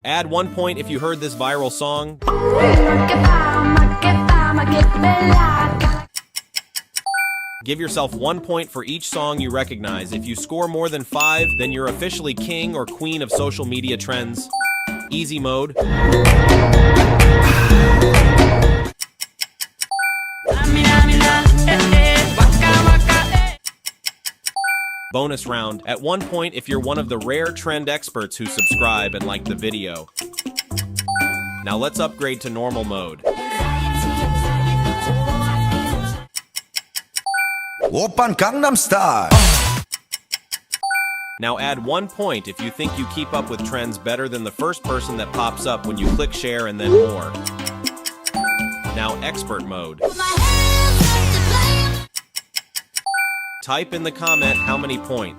Add 1 point if you heard this viral song. Give yourself 1 point for each song you recognize. If you score more than 5, then you're officially king or queen of social media trends. Easy mode. Bonus round. At 1 point if you're one of the rare trend experts who subscribe and like the video. Now let's upgrade to normal mode. Oppan Gangnam Style. Now add 1 point if you think you keep up with trends better than the first person that pops up when you click share and then more. Now expert mode. Type in the comment how many points.